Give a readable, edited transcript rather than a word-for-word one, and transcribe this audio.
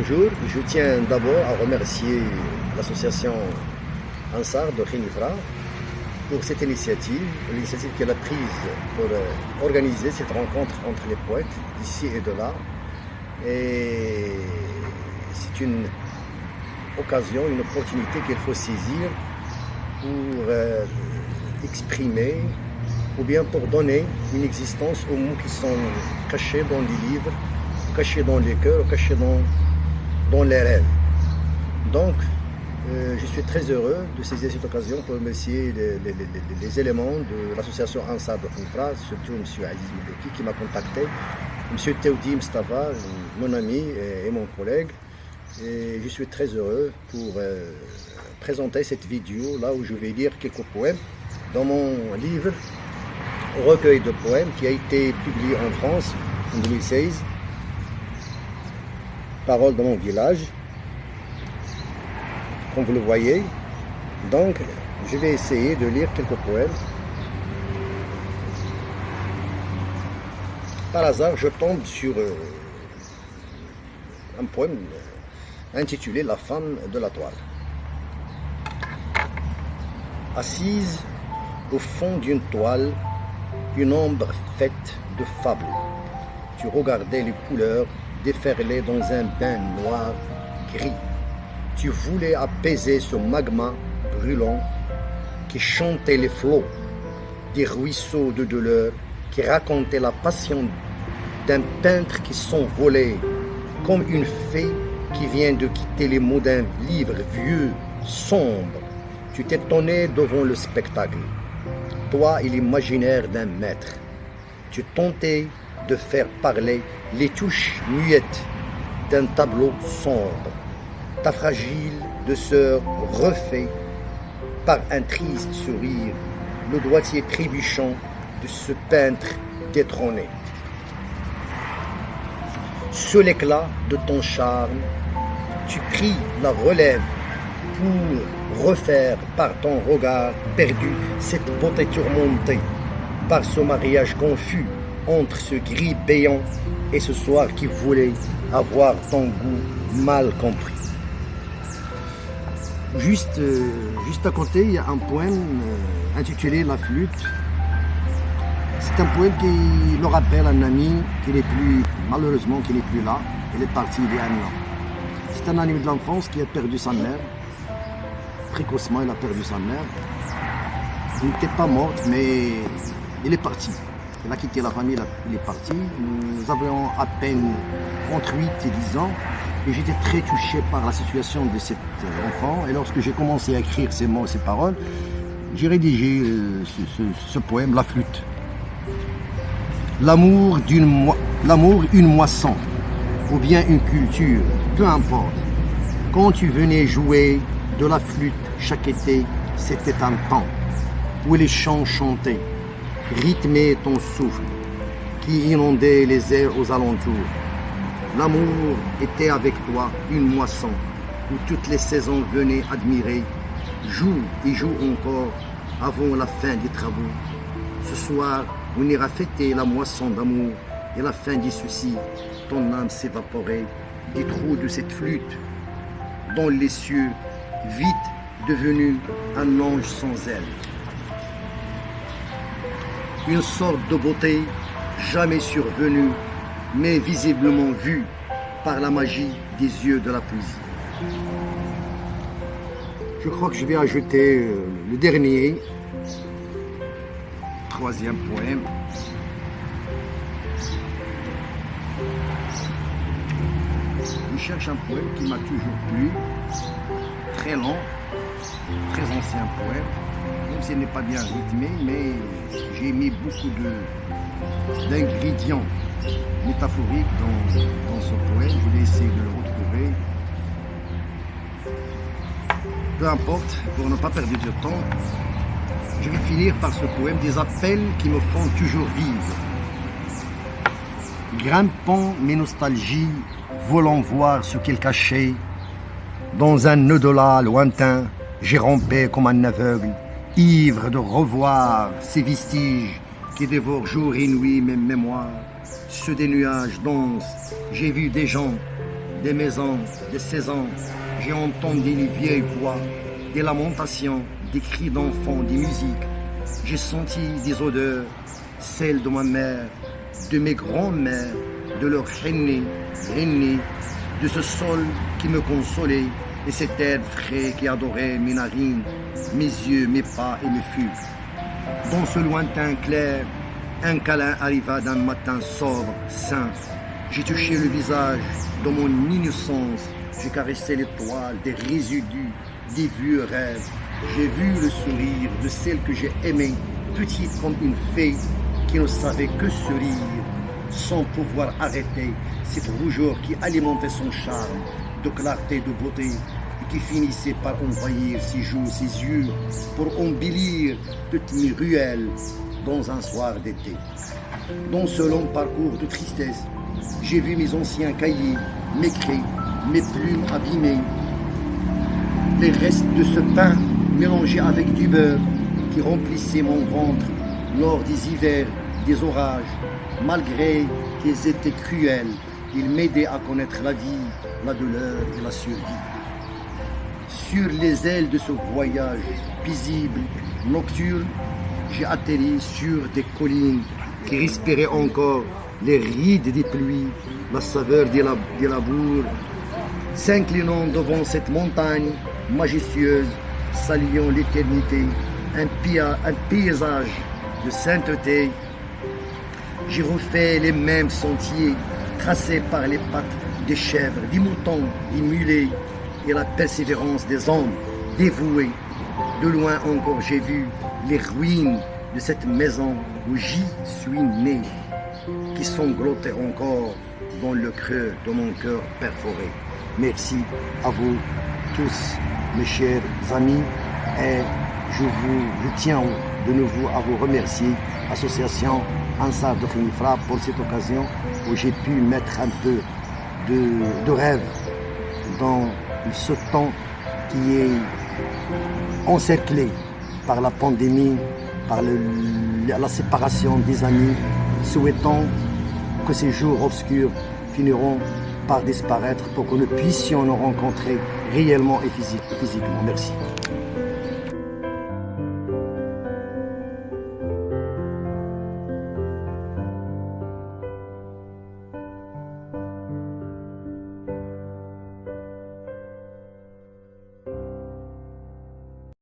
bonjour. Je tiens d'abord à remercier l'association Ansar de Khénifra pour cette l'initiative qu'elle a prise pour organiser cette rencontre entre les poètes d'ici et de là. Et c'est une occasion, une opportunité qu'il faut saisir pour exprimer ou bien pour donner une existence aux mots qui sont cachés dans les livres, cachés dans les cœurs, cachés dans les rêves. Donc, je suis très heureux de saisir cette occasion pour remercier les éléments de l'association Ansar de Khénifra, surtout M. Aziz Melouki qui m'a contacté, M. Teoudi Mustafa, mon ami et mon collègue. Et je suis très heureux pour présenter cette vidéo là où je vais lire quelques poèmes dans mon livre recueil de poèmes qui a été publié en France en 2016, Paroles de mon village, comme vous le voyez. Donc je vais essayer de lire quelques poèmes. Par hasard je tombe sur un poème intitulé La femme de la toile. Assise au fond d'une toile, une ombre faite de fables, tu regardais les couleurs déferler dans un bain noir gris. Tu voulais apaiser ce magma brûlant qui chantait les flots des ruisseaux de douleur, qui racontait la passion d'un peintre qui s'envolait comme une fée qui vient de quitter les mots d'un livre vieux, sombre. Tu t'étonnais devant le spectacle, toi et l'imaginaire d'un maître. Tu tentais de faire parler les touches muettes d'un tableau sombre. Ta fragile de sœur refait par un triste sourire le doigtier trébuchant de ce peintre détrôné. Sous l'éclat de ton charme, tu pris la relève pour refaire par ton regard perdu cette beauté tourmentée par ce mariage confus entre ce gris béant et ce soir qui voulait avoir ton goût mal compris. Juste à côté, il y a un poème intitulé La flûte. C'est un poème qui me rappelle un ami qui n'est plus, malheureusement, qui n'est plus là. Il est parti il y a un an. C'est un ami de l'enfance qui a perdu sa mère. Précocement, il a perdu sa mère. Il n'était pas mort, mais il est parti. Il a quitté la famille, il est parti. Nous avions à peine entre 8 et 10 ans. Et j'étais très touché par la situation de cet enfant. Et lorsque j'ai commencé à écrire ces mots, ces paroles, j'ai rédigé ce poème, La flûte. L'amour, une moisson, ou bien une culture, peu importe. Quand tu venais jouer de la flûte chaque été, c'était un temps où les chants chantaient, rythmaient ton souffle, qui inondait les airs aux alentours. L'amour était avec toi une moisson où toutes les saisons venaient admirer, joue et joue encore avant la fin des travaux. Ce soir, on ira fêter la moisson d'amour et la fin des soucis. Ton âme s'évaporait des trous de cette flûte dans les cieux, vite devenu un ange sans aile. Une sorte de beauté jamais survenue, mais visiblement vue par la magie des yeux de la poésie. Je crois que je vais ajouter le dernier, troisième poème. Je cherche un poème qui m'a toujours plu, très long, très ancien poème, même s'il n'est pas bien rythmé, mais j'ai mis beaucoup d'ingrédients métaphoriques dans ce poème. Je vais essayer de le retrouver. Peu importe, pour ne pas perdre de temps, je vais finir par ce poème, des appels qui me font toujours vivre. Grimpant mes nostalgies, volant voir ce qu'elle cachait, dans un au-delà lointain, j'ai rampé comme un aveugle, ivre de revoir ces vestiges qui dévorent jour et nuit mes mémoires. Ceux des nuages denses, j'ai vu des gens des maisons, des saisons, j'ai entendu les vieilles voix, des lamentations, des cris d'enfants, des musiques. J'ai senti des odeurs, celles de ma mère, de mes grands-mères, de leur henné, de ce sol qui me consolait et cet air frais qui adorait mes narines, mes yeux, mes pas et mes fugues. Dans ce lointain clair, un câlin arriva d'un matin sobre, sain. J'ai touché le visage de mon innocence, j'ai caressé l'étoile des résidus, des vieux rêves. J'ai vu le sourire de celle que j'ai aimée, petite comme une fée qui ne savait que sourire, sans pouvoir arrêter cette rougeur qui alimentait son charme de clarté, de beauté, et qui finissait par envahir ses joues, ses yeux, pour embellir toutes mes ruelles dans un soir d'été. Dans ce long parcours de tristesse, j'ai vu mes anciens cahiers, mes craies, mes plumes abîmées, les restes de ce pain mélangé avec du beurre qui remplissait mon ventre lors des hivers, des orages. Malgré qu'ils étaient cruels, ils m'aidaient à connaître la vie, la douleur et la survie. Sur les ailes de ce voyage paisible, nocturne, j'ai atterri sur des collines qui respiraient encore les rides des pluies, la saveur des labours. S'inclinant devant cette montagne majestueuse, saluant l'éternité, un paysage de sainteté, j'ai refait les mêmes sentiers tracés par les pattes des chèvres, des moutons, des mulets et la persévérance des hommes dévoués. De loin encore j'ai vu les ruines de cette maison où j'y suis né, qui sanglotait encore dans le creux de mon cœur perforé. Merci à vous tous, mes chers amis, et je tiens de nouveau à vous remercier, Association Ansar de Khénifra, pour cette occasion où j'ai pu mettre un peu de rêve dans ce temps qui est encerclé par la pandémie, par la séparation des amis, souhaitant que ces jours obscurs finiront par disparaître pour que nous puissions nous rencontrer réellement et physiquement. Merci.